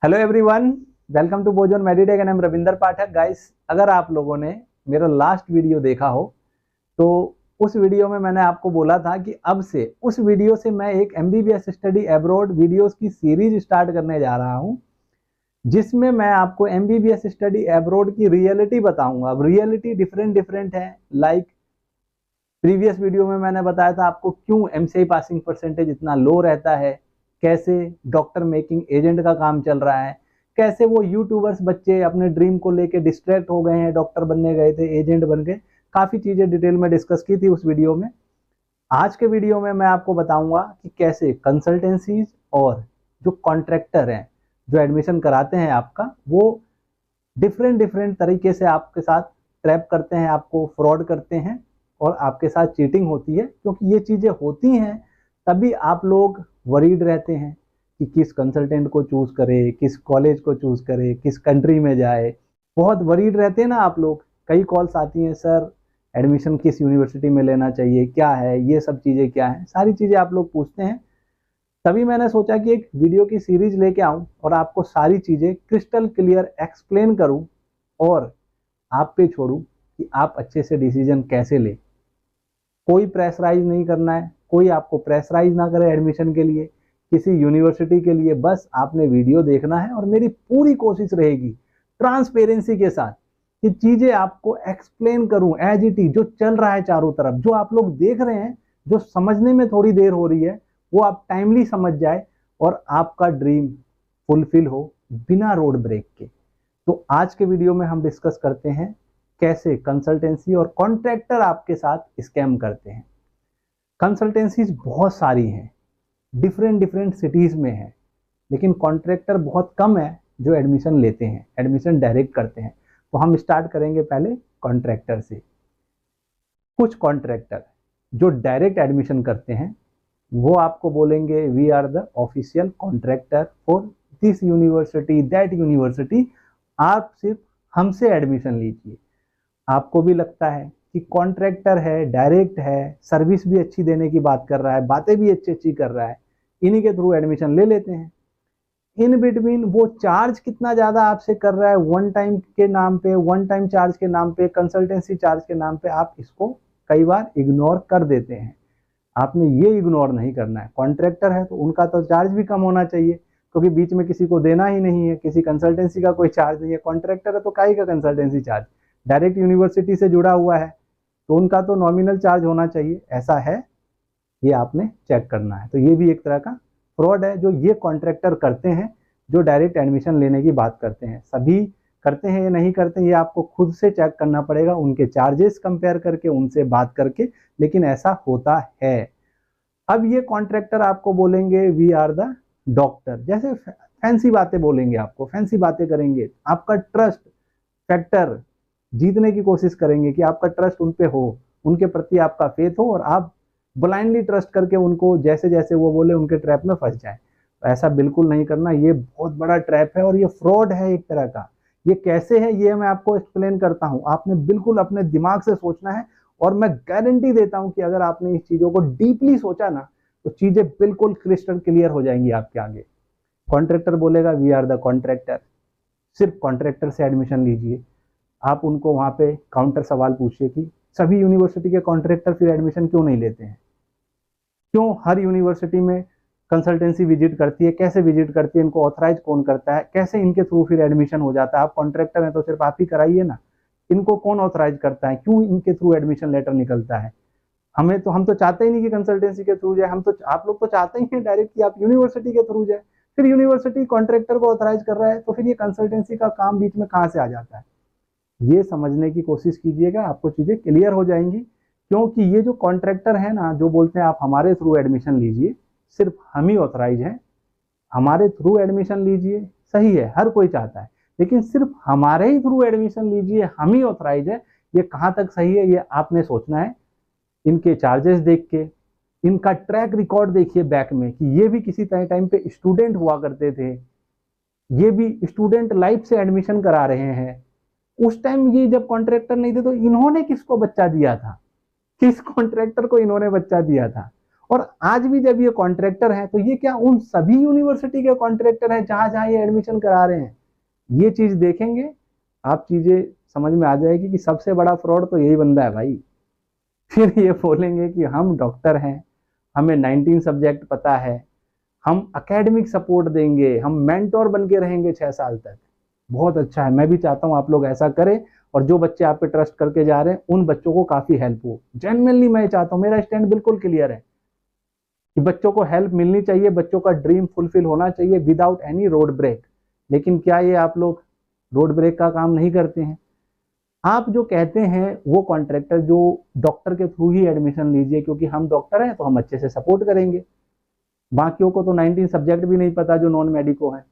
Hello everyone, welcome to Bojon Meditech and I am Ravinder Pathak. Guys, अगर आप लोगों ने मेरा लास्ट वीडियो देखा हो तो उस वीडियो में मैंने आपको बोला था कि अब से उस वीडियो से मैं एक एमबीबीएस स्टडी अब्रॉड वीडियोस की सीरीज स्टार्ट करने जा रहा हूं, जिसमें मैं आपको एमबीबीएस स्टडी अब्रॉड की रियलिटी बताऊंगा। अब रियलिटी डिफरेंट डिफरेंट है। लाइक प्रीवियस वीडियो में मैंने बताया था आपको क्यों एमसीआई पासिंग परसेंटेज इतना लो रहता है, कैसे डॉक्टर मेकिंग एजेंट का काम चल रहा है, कैसे वो यूट्यूबर्स बच्चे अपने ड्रीम को लेके डिस्ट्रैक्ट हो गए हैं, डॉक्टर बनने गए थे एजेंट बन गए। काफ़ी चीज़ें डिटेल में डिस्कस की थी उस वीडियो में। आज के वीडियो में मैं आपको बताऊंगा कि कैसे कंसल्टेंसीज और जो कॉन्ट्रैक्टर हैं जो एडमिशन कराते हैं आपका, वो डिफरेंट डिफरेंट तरीके से आपके साथ ट्रैप करते हैं, आपको फ्रॉड करते हैं और आपके साथ चीटिंग होती है। क्योंकि ये चीज़ें होती हैं तभी आप लोग वरीड रहते हैं कि किस कंसल्टेंट को चूज़ करे, किस कॉलेज को चूज़ करे, किस कंट्री में जाए। बहुत वरीड रहते हैं ना आप लोग। कई कॉल्स आती हैं, सर एडमिशन किस यूनिवर्सिटी में लेना चाहिए, क्या है ये सब चीज़ें, क्या है, सारी चीज़ें आप लोग पूछते हैं। तभी मैंने सोचा कि एक वीडियो की सीरीज लेके आऊं और आपको सारी चीज़ें क्रिस्टल क्लियर एक्सप्लेन करूं और आप पे छोड़ूं कि आप अच्छे से डिसीजन कैसे ले। कोई प्रेशराइज नहीं करना है, कोई आपको प्रेशराइज ना करे एडमिशन के लिए, किसी यूनिवर्सिटी के लिए। बस आपने वीडियो देखना है और मेरी पूरी कोशिश रहेगी ट्रांसपेरेंसी के साथ कि चीजें आपको एक्सप्लेन करूं एज इट इज, जो चल रहा है चारों तरफ, जो आप लोग देख रहे हैं, जो समझने में थोड़ी देर हो रही है, वो आप टाइमली समझ जाए और आपका ड्रीम फुलफिल हो बिना रोड ब्रेक के। तो आज के वीडियो में हम डिस्कस करते हैं कैसे कंसल्टेंसी और कॉन्ट्रैक्टर आपके साथ स्कैम करते हैं। कंसल्टेंसीज बहुत सारी हैं, डिफरेंट डिफरेंट सिटीज में है, लेकिन कॉन्ट्रैक्टर बहुत कम है जो एडमिशन लेते हैं, एडमिशन डायरेक्ट करते हैं। तो हम स्टार्ट करेंगे पहले कॉन्ट्रैक्टर से। कुछ कॉन्ट्रैक्टर जो डायरेक्ट एडमिशन करते हैं वो आपको बोलेंगे we are the official contractor for this university that university, आप सिर्फ हमसे एडमिशन लीजिए। आपको भी लगता है कि कॉन्ट्रैक्टर है, डायरेक्ट है, सर्विस भी अच्छी देने की बात कर रहा है, बातें भी अच्छी अच्छी कर रहा है, इन्हीं के थ्रू एडमिशन ले लेते हैं। इन बिटवीन वो चार्ज कितना ज़्यादा आपसे कर रहा है, वन टाइम के नाम पे, वन टाइम चार्ज के नाम पे, कंसल्टेंसी चार्ज के नाम पे, आप इसको कई बार इग्नोर कर देते हैं। आपने ये इग्नोर नहीं करना है। कॉन्ट्रैक्टर है तो उनका तो चार्ज भी कम होना चाहिए, क्योंकि बीच में किसी को देना ही नहीं है, किसी कंसल्टेंसी का कोई चार्ज नहीं है। कॉन्ट्रैक्टर है तो काहे का कंसल्टेंसी चार्ज, डायरेक्ट यूनिवर्सिटी से जुड़ा हुआ है तो उनका तो नॉमिनल चार्ज होना चाहिए। ऐसा है, ये आपने चेक करना है। तो ये भी एक तरह का फ्रॉड है जो ये कॉन्ट्रैक्टर करते हैं, जो डायरेक्ट एडमिशन लेने की बात करते हैं। सभी करते हैं या नहीं करते हैं ये आपको खुद से चेक करना पड़ेगा, उनके चार्जेस कंपेयर करके, उनसे बात करके, लेकिन ऐसा होता है। अब ये कॉन्ट्रैक्टर आपको बोलेंगे वी आर द डॉक्टर, जैसे फैंसी बातें बोलेंगे, आपको फैंसी बातें करेंगे, आपका ट्रस्ट फैक्टर जीतने की कोशिश करेंगे कि आपका ट्रस्ट उन पे हो, उनके प्रति आपका फेथ हो और आप ब्लाइंडली ट्रस्ट करके उनको जैसे जैसे वो बोले उनके ट्रैप में फंस जाए। तो ऐसा बिल्कुल नहीं करना, ये बहुत बड़ा ट्रैप है और ये फ्रॉड है एक तरह का। ये कैसे है ये मैं आपको एक्सप्लेन करता हूँ, आपने बिल्कुल अपने दिमाग से सोचना है और मैं गारंटी देता हूँ कि अगर आपने इस चीज़ों को डीपली सोचा ना तो चीज़ें बिल्कुल क्रिस्टल क्लियर हो जाएंगी आपके आगे। कॉन्ट्रैक्टर बोलेगा वी आर द कॉन्ट्रैक्टर, सिर्फ कॉन्ट्रैक्टर से एडमिशन लीजिए। आप उनको वहाँ पे काउंटर सवाल पूछिए कि सभी यूनिवर्सिटी के कॉन्ट्रैक्टर फिर एडमिशन क्यों नहीं लेते हैं, क्यों हर यूनिवर्सिटी में कंसल्टेंसी विजिट करती है, कैसे विजिट करती है, इनको ऑथराइज कौन करता है, कैसे इनके थ्रू फिर एडमिशन हो जाता है। आप कॉन्ट्रैक्टर हैं तो सिर्फ आप ही कराइए ना, इनको कौन ऑथराइज करता है, क्यों इनके थ्रू एडमिशन लेटर निकलता है। हम तो चाहते ही नहीं कि कंसल्टेंसी के थ्रू जाए, हम तो, आप लोग तो चाहते ही हैं डायरेक्ट कि आप यूनिवर्सिटी के थ्रू जाए। फिर यूनिवर्सिटी कॉन्ट्रैक्टर को ऑथराइज कर रहा है तो फिर ये कंसल्टेंसी का काम बीच में कहाँ से आ जाता है। ये समझने की कोशिश कीजिएगा, आपको चीज़ें क्लियर हो जाएंगी। क्योंकि ये जो कॉन्ट्रैक्टर है ना, जो बोलते हैं आप हमारे थ्रू एडमिशन लीजिए, सिर्फ हम ही ऑथराइज हैं, हमारे थ्रू एडमिशन लीजिए, सही है, हर कोई चाहता है, लेकिन सिर्फ हमारे ही थ्रू एडमिशन लीजिए, हम ही ऑथराइज है, ये कहाँ तक सही है ये आपने सोचना है। इनके चार्जेस देख के, इनका ट्रैक रिकॉर्ड देखिए बैक में कि ये भी किसी टाइम पे स्टूडेंट हुआ करते थे, ये भी स्टूडेंट लाइफ से एडमिशन करा रहे हैं। उस टाइम ये जब कॉन्ट्रैक्टर नहीं थे तो इन्होंने किसको बच्चा दिया था, किस कॉन्ट्रैक्टर को इन्होंने बच्चा दिया था, और आज भी जब ये कॉन्ट्रैक्टर हैं तो ये क्या उन सभी यूनिवर्सिटी के कॉन्ट्रैक्टर हैं जहां जहां ये एडमिशन करा रहे हैं? ये चीज देखेंगे आप, चीजें समझ में आ जाएगी कि सबसे बड़ा फ्रॉड तो यही बंदा है भाई। फिर ये बोलेंगे कि हम डॉक्टर हैं, हमें 19 सब्जेक्ट पता है, हम एकेडमिक सपोर्ट देंगे, हम मेंटोर बन के रहेंगे 6 साल तक। बहुत अच्छा है, मैं भी चाहता हूं आप लोग ऐसा करें, और जो बच्चे आप पे ट्रस्ट करके जा रहे हैं उन बच्चों को काफी हेल्प हो। जेन्युइनली मैं चाहता हूं, मेरा स्टैंड बिल्कुल क्लियर है कि बच्चों को हेल्प मिलनी चाहिए, बच्चों का ड्रीम फुलफिल होना चाहिए विदाउट एनी रोड ब्रेक। लेकिन क्या ये आप लोग रोड ब्रेक का काम नहीं करते हैं? आप जो कहते हैं वो कॉन्ट्रैक्टर जो डॉक्टर के थ्रू ही एडमिशन लीजिए, क्योंकि हम डॉक्टर हैं तो हम अच्छे से सपोर्ट करेंगे, बाकियों को तो 19 सब्जेक्ट भी नहीं पता जो नॉन मेडिको है।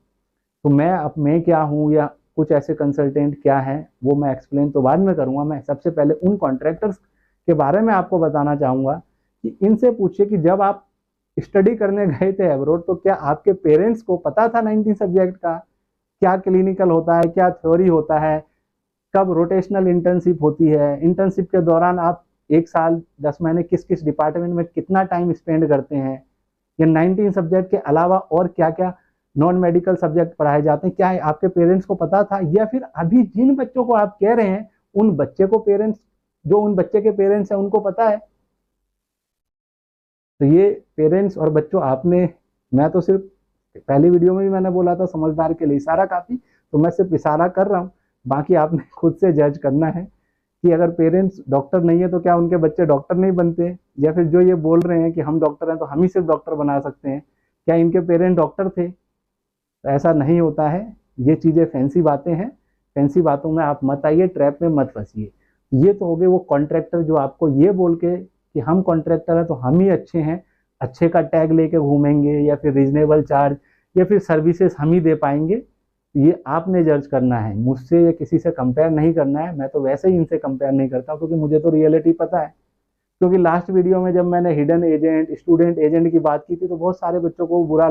तो मैं क्या हूँ या कुछ ऐसे कंसल्टेंट क्या है वो मैं एक्सप्लेन तो बाद में करूंगा। मैं सबसे पहले उन कॉन्ट्रैक्टर्स के बारे में आपको बताना चाहूंगा कि इनसे पूछिए कि जब आप स्टडी करने गए थे अब्रॉड तो क्या आपके पेरेंट्स को पता था 19 सब्जेक्ट का? क्या क्लिनिकल होता है, क्या थ्योरी होता है, कब रोटेशनल इंटर्नशिप होती है, इंटर्नशिप के दौरान आप 1 साल 10 महीने किस किस डिपार्टमेंट में कितना टाइम स्पेंड करते हैं, या 19 सब्जेक्ट के अलावा और क्या क्या नॉन मेडिकल सब्जेक्ट पढ़ाए जाते हैं, क्या आपके पेरेंट्स को पता था? या फिर अभी जिन बच्चों को आप कह रहे हैं उन बच्चे को पेरेंट्स, जो उन बच्चे के पेरेंट्स हैं उनको पता है? तो ये पेरेंट्स और बच्चों आपने, मैं तो सिर्फ पहली वीडियो में भी मैंने बोला था समझदार के लिए इशारा काफी, तो मैं सिर्फ इशारा कर रहा हूँ, बाकी आपने खुद से जज करना है कि अगर पेरेंट्स डॉक्टर नहीं है तो क्या उनके बच्चे डॉक्टर नहीं बनते? या फिर जो ये बोल रहे हैं कि हम डॉक्टर हैं तो हम ही सिर्फ डॉक्टर बना सकते हैं, क्या इनके पेरेंट डॉक्टर थे? तो ऐसा नहीं होता है, ये चीज़ें फैंसी बातें हैं, फैंसी बातों में आप मत आइए, ट्रैप में मत फंसिए। ये तो हो गए वो कॉन्ट्रैक्टर जो आपको ये बोल के कि हम कॉन्ट्रैक्टर हैं तो हम ही अच्छे हैं, अच्छे का टैग लेके घूमेंगे, या फिर रीजनेबल चार्ज, या फिर सर्विसेज हम ही दे पाएंगे। ये आपने जज करना है, मुझसे या किसी से कंपेयर नहीं करना है। मैं तो वैसे ही इनसे कंपेयर नहीं करता क्योंकि मुझे तो रियलिटी पता है। क्योंकि लास्ट वीडियो में जब मैंने हिडन एजेंट, स्टूडेंट एजेंट की बात की थी तो बहुत सारे बच्चों को बुरा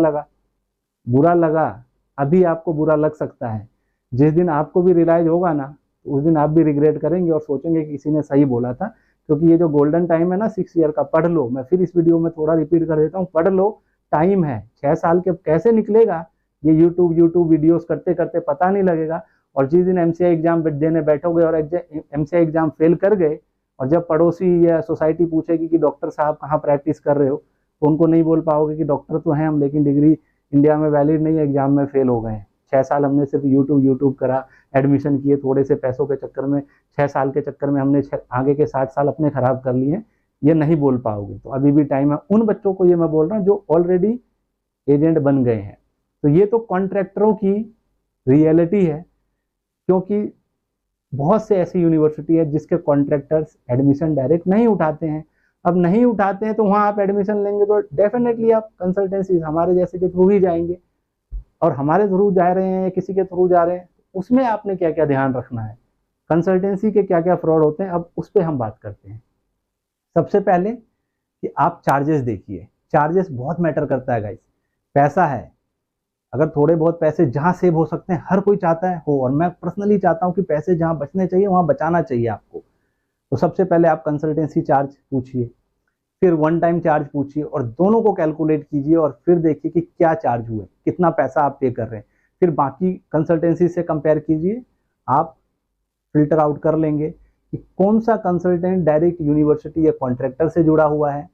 लगा, अभी आपको बुरा लग सकता है। जिस दिन आपको भी रियलाइज होगा ना तो उस दिन आप भी रिग्रेट करेंगे और सोचेंगे कि किसी ने सही बोला था। क्योंकि ये जो गोल्डन टाइम है ना 6 ईयर का, पढ़ लो, मैं फिर इस वीडियो में थोड़ा रिपीट कर देता हूँ, पढ़ लो, टाइम है। 6 साल के कैसे निकलेगा ये यूट्यूब वीडियोस करते करते पता नहीं लगेगा। और जिस दिन एमसीआई एग्जाम देने बैठोगे और एमसीआई एग्जाम फेल कर गए, और जब पड़ोसी या सोसाइटी पूछेगी कि डॉक्टर साहब कहाँ प्रैक्टिस कर रहे हो, तो उनको नहीं बोल पाओगे कि डॉक्टर तो हैं हम लेकिन डिग्री इंडिया में वैलिड नहीं है, एग्जाम में फेल हो गए हैं। 6 साल हमने सिर्फ यूट्यूब करा, एडमिशन किए, थोड़े से पैसों के चक्कर में, 6 साल के चक्कर में हमने आगे के 60 साल अपने खराब कर लिए हैं, ये नहीं बोल पाओगे। तो अभी भी टाइम है। उन बच्चों को ये मैं बोल रहा हूँ जो ऑलरेडी एजेंट बन गए हैं। तो ये तो कॉन्ट्रैक्टरों की रियलिटी है, क्योंकि बहुत से ऐसी यूनिवर्सिटी है जिसके कॉन्ट्रैक्टर्स एडमिशन डायरेक्ट नहीं उठाते हैं। अब नहीं उठाते हैं तो वहाँ आप एडमिशन लेंगे तो डेफिनेटली आप कंसल्टेंसी हमारे जैसे के थ्रू ही जाएंगे, और हमारे थ्रू जा रहे हैं या किसी के थ्रू जा रहे हैं, उसमें आपने क्या क्या ध्यान रखना है, कंसल्टेंसी के क्या क्या फ्रॉड होते हैं, अब उस पर हम बात करते हैं। सबसे पहले कि आप चार्जेस देखिए, चार्जेस बहुत मैटर करता है गाइस। पैसा है, अगर थोड़े बहुत पैसे जहां सेव हो सकते हैं, हर कोई चाहता है हो, और मैं पर्सनली चाहता हूं कि पैसे जहां बचने चाहिए वहां बचाना चाहिए आपको। तो सबसे पहले आप कंसल्टेंसी चार्ज पूछिए, फिर वन टाइम चार्ज पूछिए, और दोनों को कैलकुलेट कीजिए और फिर देखिए कि क्या चार्ज हुए, कितना पैसा आप पे कर रहे हैं। फिर बाकी कंसल्टेंसी से कंपेयर कीजिए, आप फिल्टर आउट कर लेंगे कि कौन सा कंसल्टेंट डायरेक्ट यूनिवर्सिटी या कॉन्ट्रैक्टर से जुड़ा हुआ है,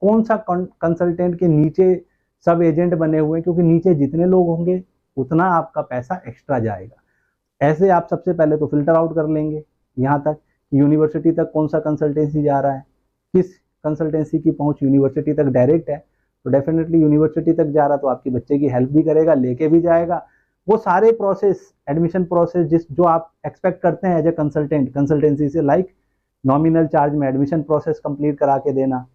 कौन सा कंसल्टेंट के नीचे सब एजेंट बने हुए हैं, क्योंकि नीचे जितने लोग होंगे उतना आपका पैसा एक्स्ट्रा जाएगा। ऐसे आप सबसे पहले तो फिल्टर आउट कर लेंगे यहाँ तक कि यूनिवर्सिटी तक कौन सा कंसल्टेंसी जा रहा है, किस कंसल्टेंसी की पहुंच यूनिवर्सिटी तक डायरेक्ट है। तो डेफिनेटली यूनिवर्सिटी तक जा रहा तो आपके बच्चे की हेल्प भी करेगा, लेके भी जाएगा। वो सारे प्रोसेस, एडमिशन प्रोसेस जो आप एक्सपेक्ट करते हैं एज ए कंसल्टेंट कंसल्टेंसी से, लाइक नॉमिनल चार्ज में एडमिशन प्रोसेस कंप्लीट करा के देना,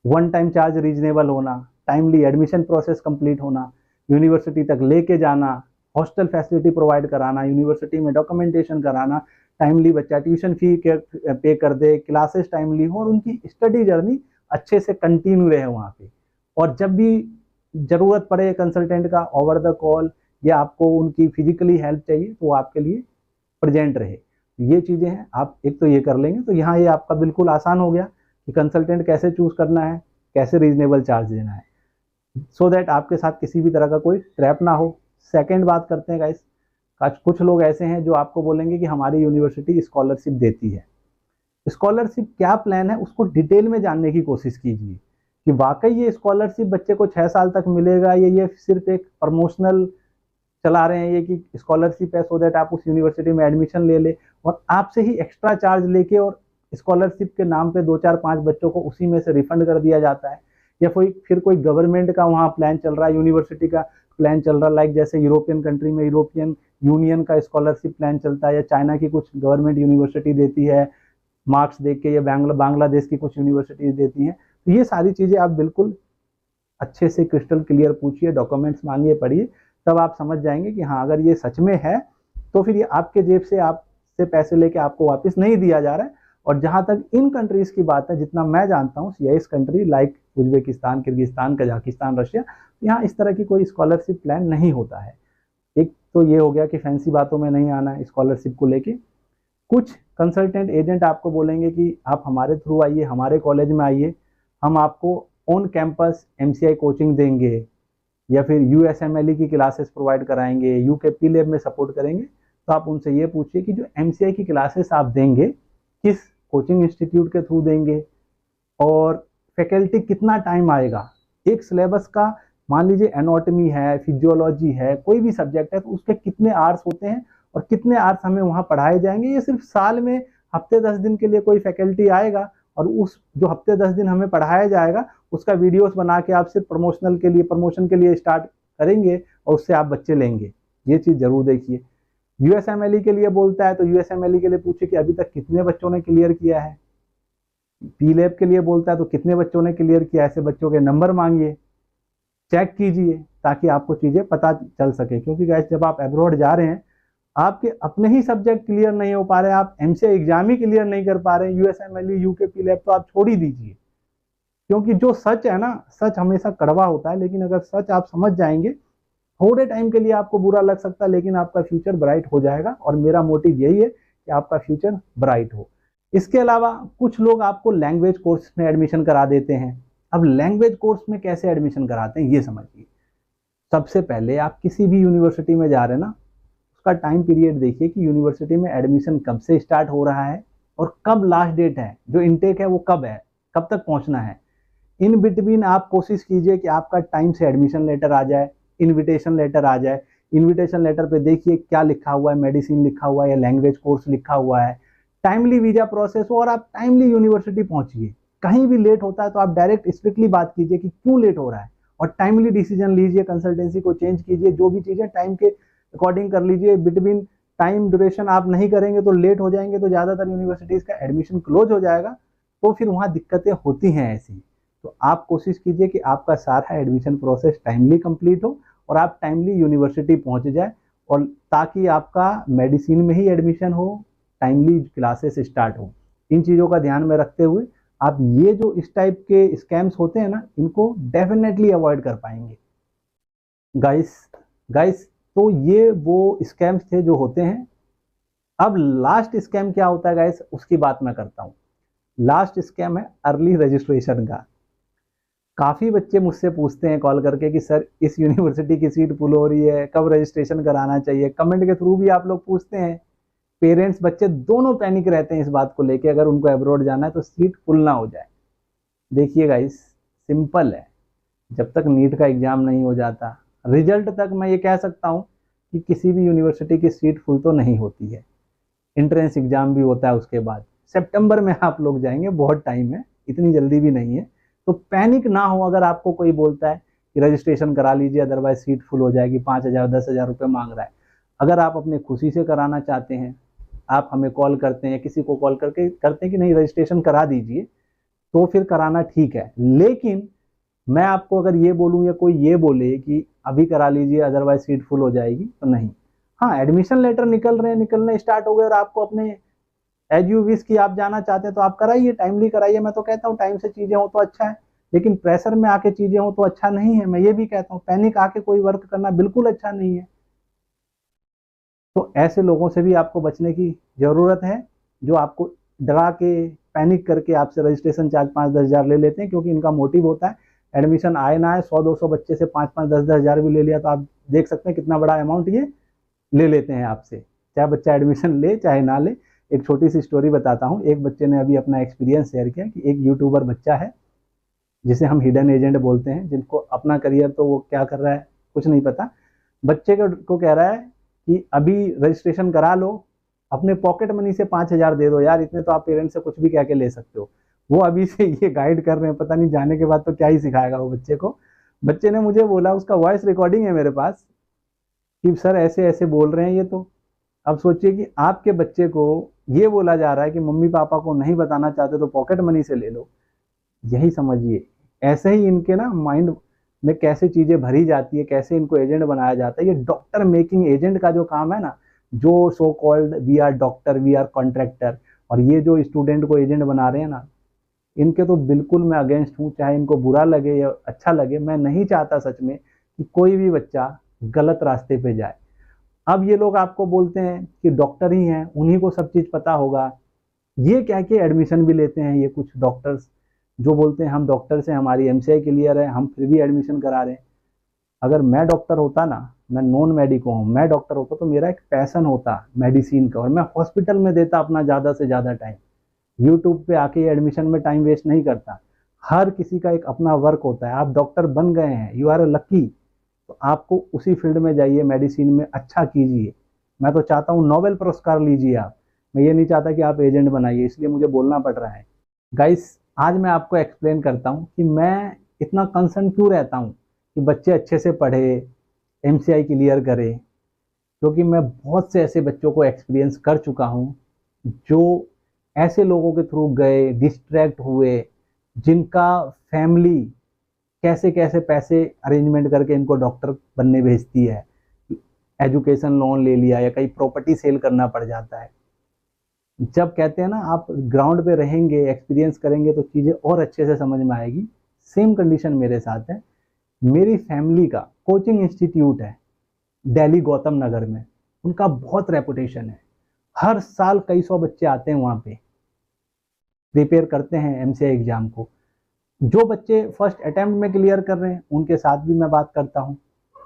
वन टाइम चार्ज रीजनेबल होना, टाइमली एडमिशन प्रोसेस कंप्लीट होना, यूनिवर्सिटी तक लेके जाना, हॉस्टल फैसिलिटी प्रोवाइड कराना, यूनिवर्सिटी में डॉक्यूमेंटेशन कराना, टाइमली बच्चा ट्यूशन फी पे कर दे, क्लासेस टाइमली हो, और उनकी स्टडी जर्नी अच्छे से कंटिन्यू रहे वहाँ पे। और जब भी जरूरत पड़े कंसल्टेंट का ओवर द कॉल या आपको उनकी फिजिकली हेल्प चाहिए तो वो आपके लिए प्रेजेंट रहे। ये चीज़ें हैं, आप एक तो ये कर लेंगे तो यहाँ ये आपका बिल्कुल आसान हो गया कि कंसल्टेंट कैसे चूज करना है, कैसे रीजनेबल चार्ज देना है, सो दैट आपके साथ किसी भी तरह का कोई ट्रैप ना हो। सेकेंड बात करते हैं गाइस, कुछ लोग ऐसे हैं जो आपको बोलेंगे कि हमारी यूनिवर्सिटी स्कॉलरशिप देती है। स्कॉलरशिप क्या प्लान है उसको डिटेल में जानने की कोशिश कीजिए कि वाकई ये स्कॉलरशिप बच्चे को 6 साल तक मिलेगा, ये सिर्फ एक प्रमोशनल चला रहे हैं ये कि स्कॉलरशिप है सो दैट आप उस यूनिवर्सिटी में एडमिशन ले ले, और आपसे ही एक्स्ट्रा चार्ज लेके और स्कॉलरशिप के नाम पे 2 4 5 बच्चों को उसी में से रिफंड कर दिया जाता है। या फिर कोई गवर्नमेंट का वहाँ प्लान चल रहा है, यूनिवर्सिटी का प्लान चल रहा है, लाइक जैसे यूरोपियन कंट्री में यूरोपियन यूनियन का स्कॉलरशिप प्लान चलता है, या चाइना की कुछ गवर्नमेंट यूनिवर्सिटी देती है मार्क्स देख के, या बांग्लादेश की कुछ यूनिवर्सिटीज देती हैं। तो ये सारी चीज़ें आप बिल्कुल अच्छे से क्रिस्टल क्लियर पूछिए, डॉक्यूमेंट्स मांगिए, पढ़िए, तब आप समझ जाएंगे कि हाँ अगर ये सच में है तो फिर ये आपके जेब से आपसे पैसे लेके आपको वापस नहीं दिया जा रहा है। और जहाँ तक इन कंट्रीज़ की बात है, जितना मैं जानता हूँ इस country like Uzbekistan, Kyrgyzstan, Kazakhstan, Russia, यहाँ इस तरह की कोई स्कॉलरशिप प्लान नहीं होता है। एक तो ये हो गया कि फैंसी बातों में नहीं आना है स्कॉलरशिप को लेके। कुछ कंसल्टेंट एजेंट आपको बोलेंगे कि आप हमारे थ्रू आइए, हमारे कॉलेज में आइए, हम आपको ऑन कैंपस MCI कोचिंग देंगे, या फिर USMLE की क्लासेस प्रोवाइड कराएंगे, UKP लैब में सपोर्ट करेंगे। तो आप उनसे ये पूछिए कि जो MCI की क्लासेस आप देंगे किस कोचिंग इंस्टीट्यूट के थ्रू देंगे, और फैकल्टी कितना टाइम आएगा। एक सिलेबस का मान लीजिए एनाटॉमी है, फिजियोलॉजी है, कोई भी सब्जेक्ट है, तो उसके कितने आवर्स होते हैं और कितने आवर्स हमें वहाँ पढ़ाए जाएंगे। ये सिर्फ साल में हफ्ते 10 दिन के लिए कोई फैकल्टी आएगा और उस जो हफ्ते 10 दिन हमें पढ़ाया जाएगा उसका वीडियोस बना के आप सिर्फ प्रमोशन के लिए स्टार्ट करेंगे और उससे आप बच्चे लेंगे। ये चीज़ जरूर देखिए। USMLE के लिए बोलता है तो USMLE के लिए पूछिए कि अभी तक कितने बच्चों ने क्लियर किया है। P लैब के लिए बोलता है तो कितने बच्चों ने क्लियर किया, ऐसे बच्चों के नंबर मांगिए, चेक कीजिए, ताकि आपको चीज़ें पता चल सके। क्योंकि गाइस जब आप अब्रॉड जा रहे हैं, आपके अपने ही सब्जेक्ट क्लियर नहीं हो पा रहे हैं, आप MCI एग्जाम ही क्लियर नहीं कर पा रहे हैं, USMLE UKP लैब तो आप छोड़ ही दीजिए। क्योंकि जो सच है ना, सच हमेशा कड़वा होता है, लेकिन अगर सच आप समझ जाएंगे, थोड़े टाइम के लिए आपको बुरा लग सकता है लेकिन आपका फ्यूचर ब्राइट हो जाएगा। और मेरा मोटिव यही है कि आपका फ्यूचर ब्राइट हो। इसके अलावा कुछ लोग आपको लैंग्वेज कोर्स में एडमिशन करा देते हैं। अब लैंग्वेज कोर्स में कैसे एडमिशन कराते हैं ये समझिए। सबसे पहले आप किसी भी यूनिवर्सिटी में जा रहे हैं ना, उसका टाइम पीरियड देखिए कि यूनिवर्सिटी में एडमिशन कब से स्टार्ट हो रहा है और कब लास्ट डेट है, जो इनटेक है वो कब है, कब तक पहुंचना है। इन बिटवीन आप कोशिश कीजिए कि आपका टाइम से एडमिशन लेटर आ जाए, इनविटेशन लेटर आ जाए। इनविटेशन लेटर पे देखिए क्या लिखा हुआ है, मेडिसिन लिखा हुआ है या लैंग्वेज कोर्स लिखा हुआ है, टाइमली वीजा प्रोसेस हो, और आप टाइमली यूनिवर्सिटी पहुंचिए। कहीं भी लेट होता है तो आप डायरेक्ट स्ट्रिक्टली बात कीजिए कि क्यों लेट हो रहा है, और टाइमली डिसीजन लीजिए, कंसल्टेंसी को चेंज कीजिए, जो भी चीज़ें टाइम के अकॉर्डिंग कर लीजिए। बिटवीन टाइम ड्यूरेशन आप नहीं करेंगे तो लेट हो जाएंगे, तो ज़्यादातर यूनिवर्सिटीज़ का एडमिशन क्लोज हो जाएगा, तो फिर वहाँ दिक्कतें होती हैं ऐसी। तो आप कोशिश कीजिए कि आपका सारा एडमिशन प्रोसेस टाइमली कंप्लीट हो और आप टाइमली यूनिवर्सिटी पहुंच जाए, और ताकि आपका मेडिसिन में ही एडमिशन हो, टाइमली क्लासेस स्टार्ट हो। इन चीज़ों का ध्यान में रखते हुए आप ये जो इस टाइप के स्कैम्स होते हैं ना, इनको डेफिनेटली अवॉइड कर पाएंगे। गाइस तो ये वो स्कैम्स थे जो होते हैं। अब लास्ट स्कैम क्या होता है गाइस, उसकी बात मैं करता हूँ। लास्ट स्कैम है अर्ली रजिस्ट्रेशन का। काफ़ी बच्चे मुझसे पूछते हैं कॉल करके कि सर इस यूनिवर्सिटी की सीट फुल हो रही है, कब रजिस्ट्रेशन कराना चाहिए। कमेंट के थ्रू भी आप लोग पूछते हैं। पेरेंट्स बच्चे दोनों पैनिक रहते हैं इस बात को लेके, अगर उनको अब्रॉड जाना है तो सीट फुल ना हो जाए। देखिए गाइस, सिंपल है, जब तक नीट का एग्ज़ाम नहीं हो जाता, रिजल्ट तक मैं ये कह सकता हूँ कि किसी भी यूनिवर्सिटी की सीट फुल तो नहीं होती है। इंट्रेंस एग्ज़ाम भी होता है उसके बाद, सितंबर में आप लोग जाएंगे, बहुत टाइम है, इतनी जल्दी भी नहीं है। तो पैनिक ना हो अगर आपको कोई बोलता है कि रजिस्ट्रेशन करा लीजिए अदरवाइज सीट फुल हो जाएगी, 5,000 10,000 रुपये मांग रहा है। अगर आप अपने खुशी से कराना चाहते हैं, आप हमें कॉल करते हैं, किसी को कॉल करके करते हैं कि नहीं रजिस्ट्रेशन करा दीजिए, तो फिर कराना ठीक है। लेकिन मैं आपको अगर ये बोलूँ या कोई ये बोले कि अभी करा लीजिए अदरवाइज सीट फुल हो जाएगी, तो नहीं। हाँ, एडमिशन लेटर निकलने स्टार्ट हो गए और आपको अपने एज यू विश की आप जाना चाहते हैं तो आप कराइए, टाइमली कराइए। मैं तो कहता हूँ टाइम से चीज़ें हो तो अच्छा है, लेकिन प्रेशर में आके चीज़ें हो तो अच्छा नहीं है। मैं ये भी कहता हूँ पैनिक आके कोई वर्क करना बिल्कुल अच्छा नहीं है। तो ऐसे लोगों से भी आपको बचने की ज़रूरत है जो आपको डरा के पैनिक करके आपसे रजिस्ट्रेशन चार्ज 5-10 हज़ार ले लेते हैं, क्योंकि इनका मोटिव होता है एडमिशन आए ना आए, 100-200 बच्चे से 5-5, 10-10 हज़ार भी ले लिया तो आप देख सकते हैं कितना बड़ा अमाउंट ये ले लेते हैं आपसे, चाहे बच्चा एडमिशन ले चाहे ना ले। एक छोटी सी स्टोरी बताता हूँ। एक बच्चे ने अभी अपना एक्सपीरियंस शेयर किया कि एक यूट्यूबर बच्चा है जिसे हम हिडन एजेंट बोलते हैं, जिनको अपना करियर तो वो क्या कर रहा है कुछ नहीं पता। बच्चे को कह रहा है कि अभी रजिस्ट्रेशन करा लो, अपने पॉकेट मनी से 5,000 दे दो यार, इतने तो आप पेरेंट्स से कुछ भी कह के ले सकते हो। वो अभी से ये गाइड कर रहे हैं, पता नहीं जाने के बाद तो क्या ही सिखाएगा वो बच्चे को। बच्चे ने मुझे बोला, उसका वॉइस रिकॉर्डिंग है मेरे पास, कि सर ऐसे ऐसे बोल रहे हैं ये तो। अब सोचिए कि आपके बच्चे को ये बोला जा रहा है कि मम्मी पापा को नहीं बताना चाहते तो पॉकेट मनी से ले लो। यही समझिए, ऐसे ही इनके ना माइंड में कैसे चीजें भरी जाती है, कैसे इनको एजेंट बनाया जाता है। ये डॉक्टर मेकिंग एजेंट का जो काम है ना, जो so called we are doctor, we are contractor, और ये जो स्टूडेंट को एजेंट बना रहे हैं ना, इनके तो बिल्कुल मैं अगेंस्ट हूँ। चाहे इनको बुरा लगे या अच्छा लगे, मैं नहीं चाहता सच में कि कोई भी बच्चा गलत रास्ते पे जाए। अब ये लोग आपको बोलते हैं कि डॉक्टर ही हैं, उन्हीं को सब चीज पता होगा, ये कह के एडमिशन भी लेते हैं। ये कुछ डॉक्टर्स जो बोलते हैं हम डॉक्टर से, हमारी एमसीआई क्लियर है, हम फिर भी एडमिशन करा रहे हैं। अगर मैं डॉक्टर होता ना, मैं नॉन मेडिको हूँ, मैं डॉक्टर होता तो मेरा एक पैशन होता मेडिसिन का, और मैं हॉस्पिटल में देता अपना ज़्यादा से ज़्यादा टाइम। यूट्यूब पे आके एडमिशन में टाइम वेस्ट नहीं करता। हर किसी का एक अपना वर्क होता है। आप डॉक्टर बन गए हैं, यू आर लकी, तो आपको उसी फील्ड में जाइए, मेडिसिन में अच्छा कीजिए। मैं तो चाहता हूँ नोबेल पुरस्कार लीजिए आप, मैं ये नहीं चाहता कि आप एजेंट बनाइए, इसलिए मुझे बोलना पड़ रहा है। गाइस, आज मैं आपको एक्सप्लेन करता हूँ कि मैं इतना कंसर्न क्यों रहता हूँ कि बच्चे अच्छे से पढ़े, एमसीआई क्लियर करे। क्योंकि मैं बहुत से ऐसे बच्चों को एक्सपीरियंस कर चुका हूँ जो ऐसे लोगों के थ्रू गए, डिस्ट्रैक्ट हुए, जिनका फैमिली कैसे कैसे पैसे अरेंजमेंट करके इनको डॉक्टर बनने भेजती है, एजुकेशन लोन ले लिया या कहीं प्रॉपर्टी सेल करना पड़ जाता है। जब कहते हैं ना आप ग्राउंड पे रहेंगे, एक्सपीरियंस करेंगे तो चीज़ें और अच्छे से समझ में आएगी। सेम कंडीशन मेरे साथ है। मेरी फैमिली का कोचिंग इंस्टीट्यूट है दिल्ली गौतम नगर में, उनका बहुत रेपुटेशन है। हर साल कई सौ बच्चे आते हैं वहाँ पे, प्रिपेयर करते हैं एमसीआई एग्जाम को। जो बच्चे फर्स्ट अटेम्प्ट में क्लियर कर रहे हैं उनके साथ भी मैं बात करता हूँ।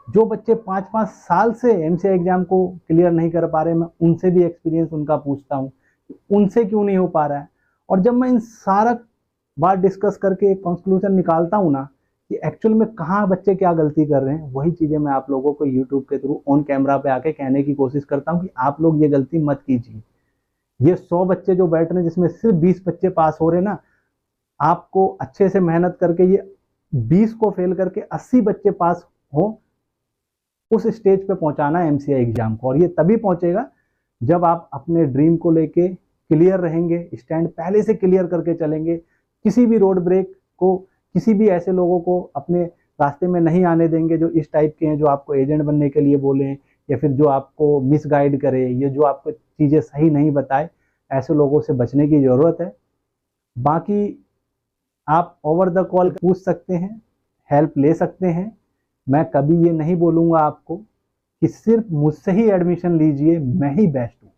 जो बच्चे 5-5 साल से एमसीआई एग्जाम को क्लियर नहीं कर पा रहे, मैं उनसे भी एक्सपीरियंस उनका पूछता हूँ, उनसे क्यों नहीं हो पा रहा है। और जब मैं इन सारा बात डिस्कस करके एक कंक्लूजन निकालता हूँ ना कि एक्चुअल में कहाँ बच्चे क्या गलती कर रहे हैं, वही चीज़ें मैं आप लोगों को यूट्यूब के थ्रू ऑन कैमरा पे आके कहने की कोशिश करता हूँ कि आप लोग ये गलती मत कीजिए। ये 100 बच्चे जो बैठ रहे हैं जिसमें सिर्फ 20 बच्चे पास हो रहे हैं ना, आपको अच्छे से मेहनत करके ये 20 को फेल करके 80 बच्चे पास हो, उस स्टेज पे पहुंचाना है एमसीआई एग्जाम को। और ये तभी पहुंचेगा जब आप अपने ड्रीम को लेके क्लियर रहेंगे, स्टैंड पहले से क्लियर करके चलेंगे, किसी भी रोड ब्रेक को, किसी भी ऐसे लोगों को अपने रास्ते में नहीं आने देंगे जो इस टाइप के हैं, जो आपको एजेंट बनने के लिए बोले या फिर जो आपको मिसगाइड करे, या जो आपको चीज़ें सही नहीं बताए। ऐसे लोगों से बचने की ज़रूरत है। बाकी आप ओवर द कॉल पूछ सकते हैं, हेल्प ले सकते हैं। मैं कभी ये नहीं बोलूँगा आपको कि सिर्फ मुझसे ही एडमिशन लीजिए, मैं ही बेस्ट हूँ।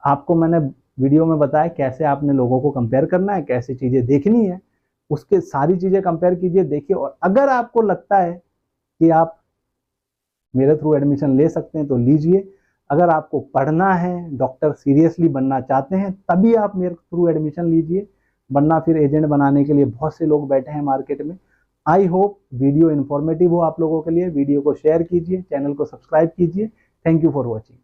आपको मैंने वीडियो में बताया कैसे आपने लोगों को कंपेयर करना है, कैसे चीज़ें देखनी है, उसके सारी चीज़ें कंपेयर कीजिए, देखिए। और अगर आपको लगता है कि आप मेरे थ्रू एडमिशन ले सकते हैं तो लीजिए। अगर आपको पढ़ना है, डॉक्टर सीरियसली बनना चाहते हैं, तभी आप मेरे थ्रू एडमिशन लीजिए, वरना फिर एजेंट बनाने के लिए बहुत से लोग बैठे हैं मार्केट में। आई होप वीडियो इन्फॉर्मेटिव हो आप लोगों के लिए। वीडियो को शेयर कीजिए, चैनल को सब्सक्राइब कीजिए। Thank you for watching.